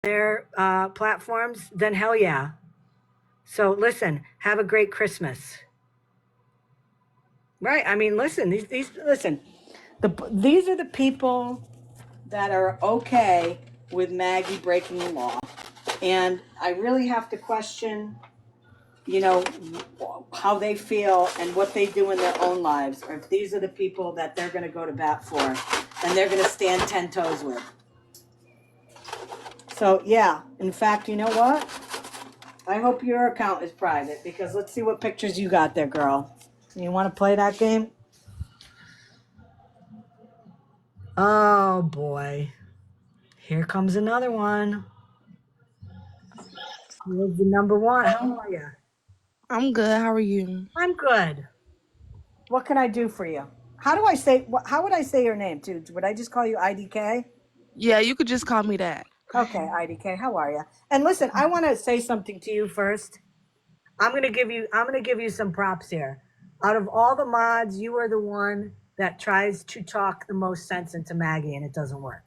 their platforms, then hell yeah. So listen, have a great Christmas. Right? I mean, listen, these listen. These are the people that are okay with Maggie breaking the law, and I really have to question, you know, how they feel and what they do in their own lives, or if these are the people that they're going to go to bat for and they're going to stand 10 toes with. So yeah, in fact, you know what? I hope your account is private, because let's see what pictures you got there, girl. You want to play that game? Oh boy. Here comes another one. Here's the number one. How are you? I'm good. How are you? I'm good. What can I do for you? How do I say, how would I say your name too? Would I just call you IDK? Yeah, you could just call me that. Okay, IDK, how are you? And listen, I want to say something to you first. I'm going to give you some props here. Out of all the mods, you are the one that tries to talk the most sense into Maggie, and it doesn't work.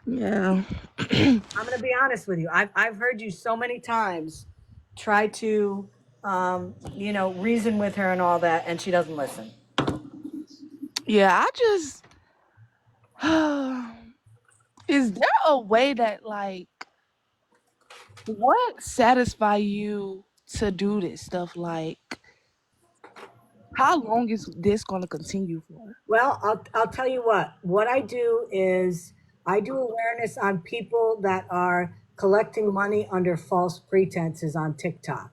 Yeah. I'm going to be honest with you. I've heard you so many times try to, reason with her and all that, and she doesn't listen. Yeah, I just is there a way that like what satisfy you to do this stuff? Like how long is this gonna continue for? Well, I'll tell you what. What I do is I do awareness on people that are collecting money under false pretenses on TikTok.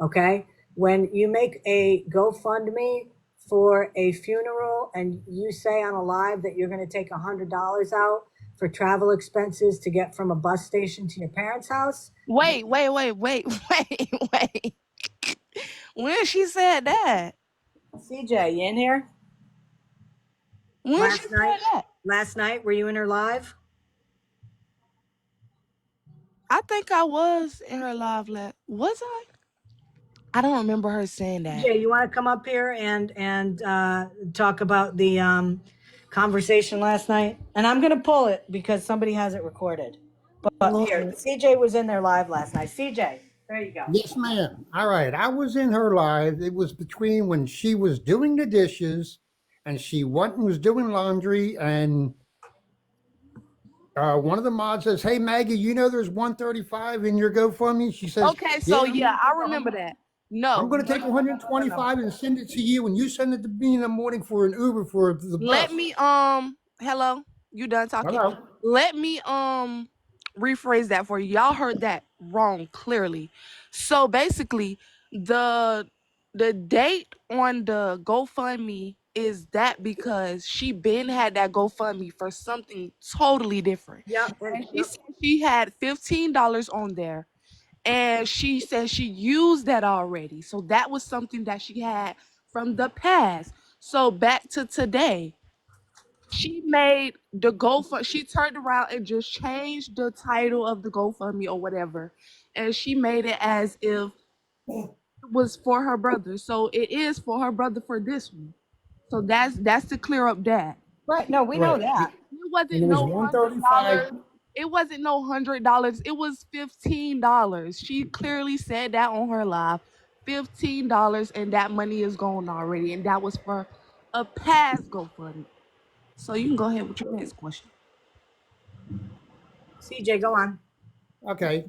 Okay? When you make a GoFundMe for a funeral and you say on a live that you're going to take $100 out for travel expenses to get from a bus station to your parents' house. Wait. Wait. When she said that? CJ, you in here? When she Last night? said that? Last night, were you in her live? I think I was in her live was I? I don't remember her saying that. CJ, you want to come up here and talk about the conversation last night? And I'm going to pull it because somebody has it recorded. But here, Lord. CJ was in there live last night. CJ, there you go. Yes, ma'am. All right. I was in her live. It was between when she was doing the dishes and she went and was doing laundry. And one of the mods says, "Hey, Maggie, you know there's 135 in your GoFundMe?" She says, Okay, "Yeah, so yeah, I remember that. I'm No, going to take 125 and send it to you. And you send it to me in the morning for an Uber for the let bus." me hello, you done talking? Hello. Let me rephrase that for you. Y'all heard that wrong clearly. So basically, the the date on the GoFundMe is that because she been had that GoFundMe for something totally different. Yeah. And she said she had $15 on there and she said she used that already. So that was something that she had from the past. So back to today, she made the GoFundMe. She turned around and just changed the title of the GoFundMe or whatever, and she made it as if it was for her brother. So it is for her brother for this one. So that's to clear up that. Right. No, we know Right. that. It And wasn't it was no $135. $100. It wasn't no $100. It was $15. She clearly said that on her live. $15 and that money is gone already. And that was for a past GoFundMe. So you can go ahead with your next question. CJ, go on. Okay.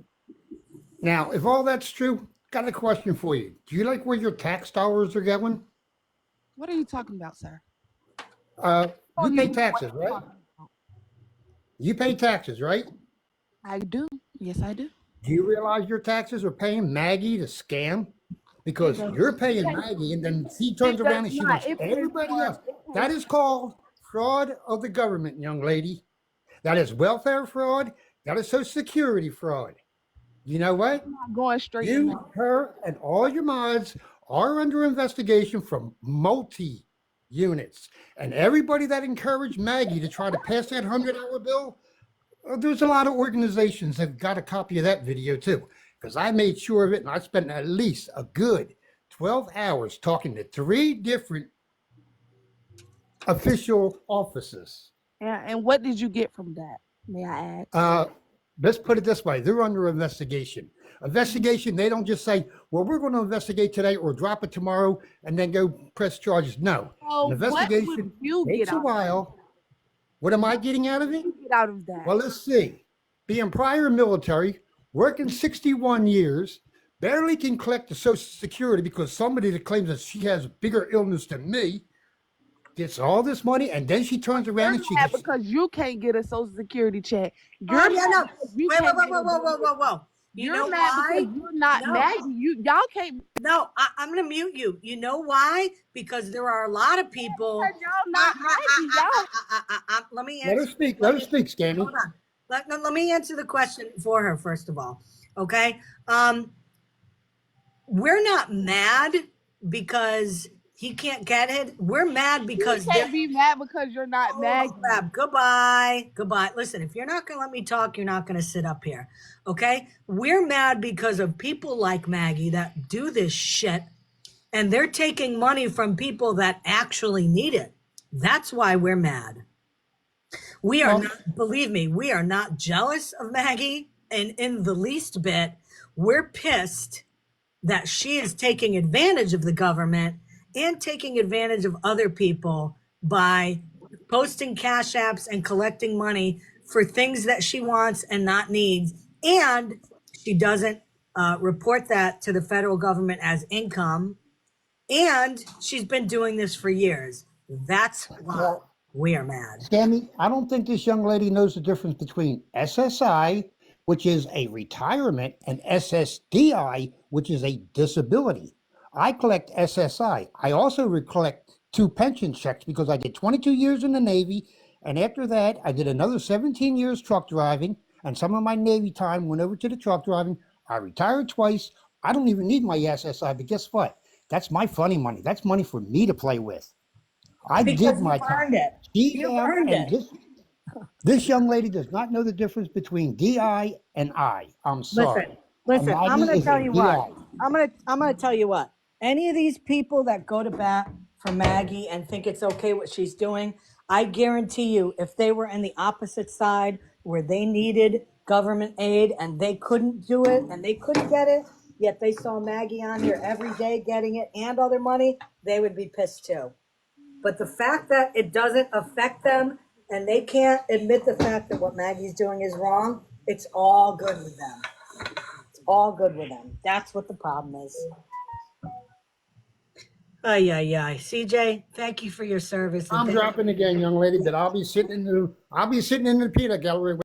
Now, if all that's true, got a question for you. Do you like where your tax dollars are going? What are you talking about, sir? You Don't pay need to know what taxes, you're right? talking about. You pay taxes, right? I do. Yes, I do. Do you realize your taxes are paying Maggie to scam? It Because does. you're paying Maggie and then she turns It does around and she not. wants It pays everybody for. else. That is called fraud of the government, young lady. That is welfare fraud. That is Social Security fraud. You know what? Not going straight to You, her, and all your mods are under investigation from multi units. And everybody that encouraged Maggie to try to pass that $100 bill, there's a lot of organizations that got a copy of that video too, because I made sure of it and I spent at least a good 12 hours talking to 3 different official offices. Yeah, and what did you get from that? May I ask? Uh, let's put it this way. They're under investigation. Investigation, they don't just say, well, we're going to investigate today or drop it tomorrow and then go press charges. No. So An what would investigation you takes get a out while. What am I getting out of it? get out of that? Well, let's see. Being prior military, working 61 years, barely can collect the Social Security because somebody that claims that she has a bigger illness than me gets all this money, and then she turns around You're and she mad gets, because you can't get a Social Security check. You're Oh, yeah, mad no. because you Wait, whoa, can't whoa, get whoa, a whoa, whoa, benefit. whoa, whoa. You know You're mad why? because you're not No. Maggie. Y'all can't No, I'm going to mute you. You know why? Because there are a lot of people. because y'all not Maggie. Y'all Let me let her answer. speak, let her speak, Scammy. Hold on. Let me answer the question for her, first of all. Okay. We're not mad because he can't get it. We're mad you because can't be mad because you're not oh, Maggie. crap. Goodbye. Goodbye. Listen, if you're not going to let me talk, you're not going to sit up here. Okay. We're mad because of people like Maggie that do this shit and they're taking money from people that actually need it. That's why we're mad. We are Well, not, believe me, we are not jealous of Maggie and in the least bit. We're pissed that she is taking advantage of the government and taking advantage of other people by posting cash apps and collecting money for things that she wants and not needs. And she doesn't report that to the federal government as income. And she's been doing this for years. That's why well, we are mad. Scammy, I don't think this young lady knows the difference between SSI, which is a retirement, and SSDI, which is a disability. I collect SSI. I also collect 2 pension checks because I did 22 years in the Navy. And after that, I did another 17 years truck driving. And some of my Navy time went over to the truck driving. I retired twice. I don't even need my SSI, but guess what? That's my funny money. That's money for me to play with. I did my time. it. She's You've out, earned and it. this young lady does not know the difference between DI and I. I'm sorry. Listen, I'm Maggie going to is tell a you what. DI. I'm going to tell you what. Any of these people that go to bat for Maggie and think it's okay what she's doing, I guarantee you, if they were in the opposite side where they needed government aid and they couldn't do it and they couldn't get it, yet they saw Maggie on here every day getting it and other money, they would be pissed too. But the fact that it doesn't affect them and they can't admit the fact that what Maggie's doing is wrong, it's all good with them. It's all good with them. That's what the problem is. Ay, ay, ay. CJ, thank you for your service. I'm dropping again, young lady, but I'll be sitting in the peanut gallery